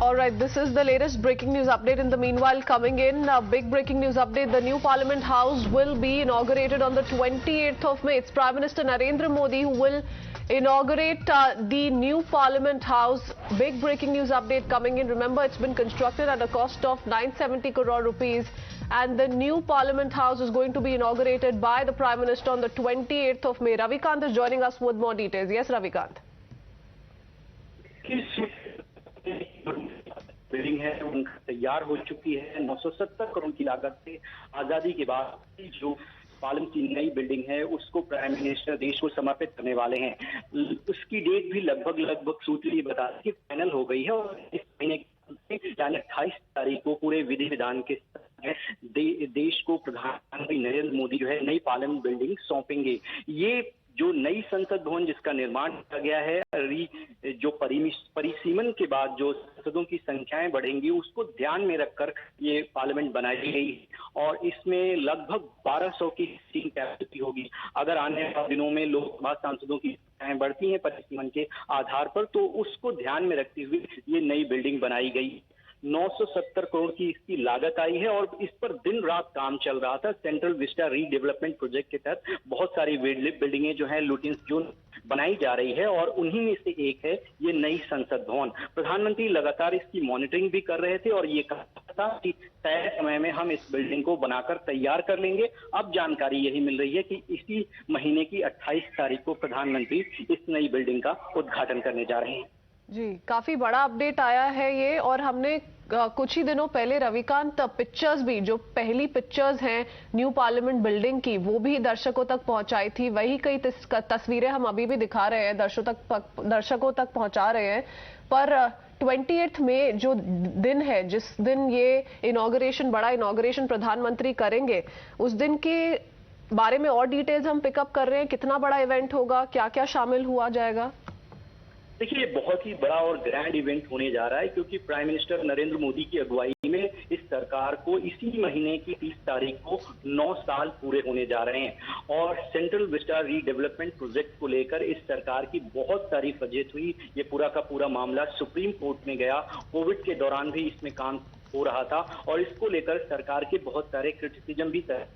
All right, this is the latest breaking news update. In the meanwhile, coming in, a big breaking news update. The new Parliament House will be inaugurated on the 28th of May. It's Prime Minister Narendra Modi who will inaugurate the new Parliament House. Big breaking news update coming in. Remember, it's been constructed at a cost of 970 crore rupees. And the new Parliament House is going to be inaugurated by the Prime Minister on the 28th of May. Ravikant is joining us with more details. Yes, Ravikant. Building है उनका तैयार हो चुकी है। 970 करोड़ की लागत से आजादी के बाद जो पार्लियामेंट की नई बिल्डिंग है उसको प्राइम मिनिस्टर देश को समर्पित करने वाले हैं। उसकी डेट भी लगभग सूत्री बता कि फाइनल हो गई है और इस महीने यानी 28 तारीख को पूरे विधि विधान के देश को प्रधानमंत्री नरेंद्र मोदी जो है नई पार्लियामेंट बिल्डिंग सौंपेंगे। ये जो नई संसद भवन जिसका निर्माण किया गया है, जो परिसीमन के बाद जो संसदों की संख्याएं बढ़ेंगी उसको ध्यान में रखकर ये पार्लियामेंट बनाई गई है और इसमें लगभग 1200 की सीटिंग कैपेसिटी होगी। अगर आने वाले दिनों में लोकसभा सांसदों की संख्याएं बढ़ती हैं परिसीमन के आधार पर तो उसको ध्यान में रखते हुए ये नई बिल्डिंग बनाई गई। 970 करोड़ की इसकी लागत आई है और इस पर दिन रात काम चल रहा था। सेंट्रल विस्टा रीडेवलपमेंट प्रोजेक्ट के तहत बहुत सारी बिल्डिंगें जो है लुटियंस जोन बनाई जा रही है और उन्हीं में से एक है ये नई संसद भवन। प्रधानमंत्री लगातार इसकी मॉनिटरिंग भी कर रहे थे और ये कहा था कि तय समय में हम इस बिल्डिंग को बनाकर तैयार कर लेंगे। अब जानकारी यही मिल रही है कि इसी महीने की 28 तारीख को प्रधानमंत्री इस नई बिल्डिंग का उद्घाटन करने जा रहे हैं। जी, काफी बड़ा अपडेट आया है ये। और हमने कुछ ही दिनों पहले रविकांत पिक्चर्स भी, जो पहली पिक्चर्स हैं न्यू पार्लियामेंट बिल्डिंग की, वो भी दर्शकों तक पहुंचाई थी। वही कई तस्वीरें हम अभी भी दिखा रहे हैं, दर्शकों तक पहुंचा रहे हैं। पर 28 में जो दिन है, जिस दिन ये बड़ा इनॉग्रेशन प्रधानमंत्री करेंगे, उस दिन के बारे में और डिटेल्स हम पिकअप कर रहे हैं। कितना बड़ा इवेंट होगा, क्या क्या शामिल हुआ जाएगा? देखिए, बहुत ही बड़ा और ग्रैंड इवेंट होने जा रहा है क्योंकि प्राइम मिनिस्टर नरेंद्र मोदी की अगुवाई में इस सरकार को इसी महीने की 30 तारीख को 9 साल पूरे होने जा रहे हैं और सेंट्रल विस्टा रीडेवलपमेंट प्रोजेक्ट को लेकर इस सरकार की बहुत सारी फजीहत हुई। ये पूरा का पूरा मामला सुप्रीम कोर्ट में गया। कोविड के दौरान भी इसमें काम हो रहा था और इसको लेकर सरकार के बहुत सारे क्रिटिसिज्म भी थे।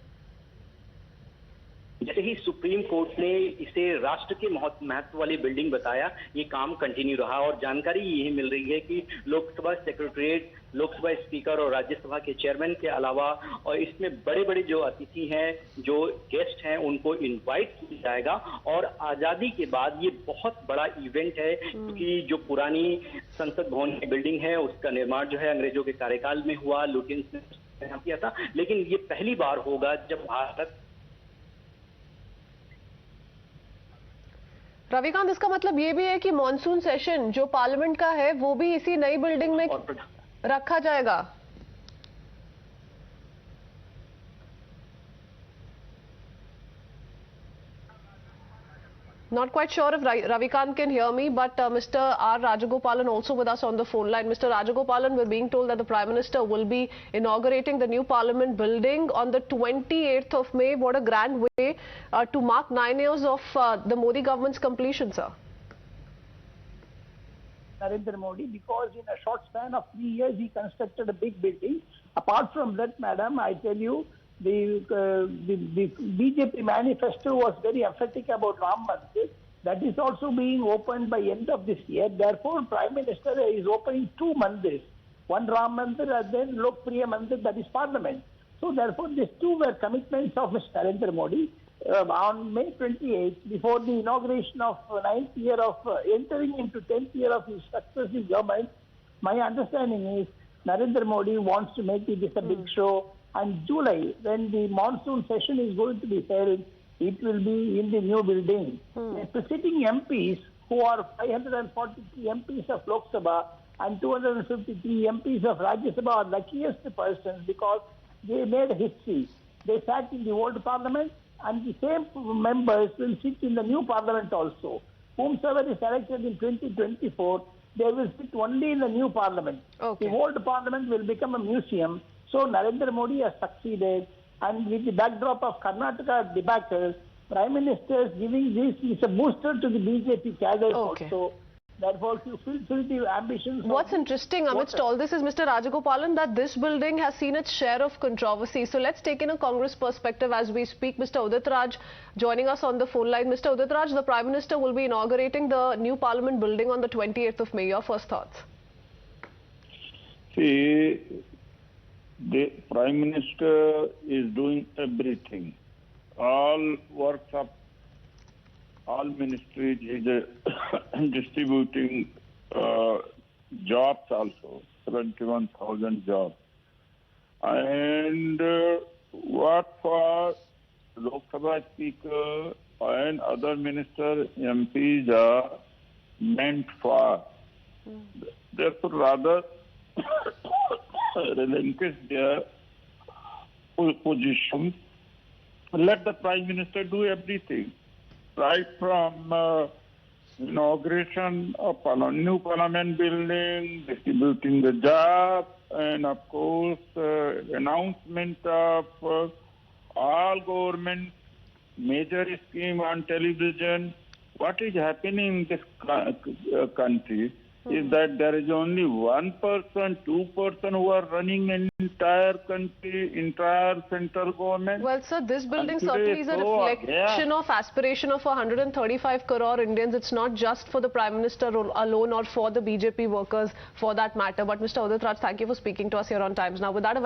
जैसे ही सुप्रीम कोर्ट ने इसे राष्ट्र के महत्व वाली बिल्डिंग बताया, ये काम कंटिन्यू रहा और जानकारी यही मिल रही है कि लोकसभा सेक्रेटरीट, लोकसभा स्पीकर और राज्यसभा के चेयरमैन के अलावा और इसमें बड़े बड़े जो अतिथि हैं, जो गेस्ट हैं, उनको इनवाइट किया जाएगा। और आजादी के बाद ये बहुत बड़ा इवेंट है क्योंकि जो पुरानी संसद भवन की बिल्डिंग है उसका निर्माण जो है अंग्रेजों के कार्यकाल में हुआ, लुटियंस ने किया था, लेकिन ये पहली बार होगा जब भारत। रविकांत, इसका मतलब ये भी है कि मॉनसून सेशन जो पार्लियामेंट का है वो भी इसी नई बिल्डिंग में रखा जाएगा। Not quite sure if Ravikant can hear me, but Mr. R. Rajagopalan also with us on the phone line. Mr. Rajagopalan, we're being told that the Prime Minister will be inaugurating the new Parliament building on the 28th of May. What a grand way to mark 9 years of the Modi government's completion, sir. Narendra Modi, because in a short span of 3 years he constructed a big building. Apart from that, madam, I tell you, the BJP manifesto was very emphatic about Ram Mandir. That is also being opened by end of this year. Therefore, Prime Minister is opening 2 mandirs. One Ram Mandir and then Lokpriya Mandir, that is Parliament. So therefore, these 2 were commitments of Mr. Narendra Modi. On May 28th, before the inauguration of 9th year of entering into 10th year of his successive government, my understanding is Narendra Modi wants to make it a big show. And July, when the monsoon session is going to be held, it will be in the new building. The sitting MPs, who are 543 MPs of Lok Sabha and 253 MPs of Rajya Sabha, are luckiest persons because they made history. They sat in the old parliament and the same members will sit in the new parliament also. Whomsoever is elected in 2024, they will sit only in the new parliament. Okay. The old parliament will become a museum. So Narendra Modi has succeeded, and with the backdrop of Karnataka debacle, Prime Minister is giving this is a booster to the BJP cadres also. therefore to fulfill the ambitions. What's interesting amidst all this is, Mr. Rajagopalan, that this building has seen its share of controversy. So let's take in a Congress perspective as we speak. Mr. Udit Raj joining us on the phone line. Mr. Udit Raj, the Prime Minister will be inaugurating the new Parliament building on the 28th of May. Your first thoughts? See, the Prime Minister is doing everything. All works of all ministries is distributing jobs also, 71,000 jobs. And what for Lok Sabha Speaker and other ministers, MPs are meant for. Therefore, rather relinquish their positions. Let the Prime Minister do everything, right from inauguration of new Parliament building, distributing the job, and of course announcement of all government major scheme on television. What is happening in this country is that there is only 1%, 2% who are running an entire country, entire central government. Well, sir, this building certainly is a reflection of aspiration of 135 crore Indians. It's not just for the Prime Minister alone or for the BJP workers for that matter. But Mr. Udit Raj, thank you for speaking to us here on Times Now. With that,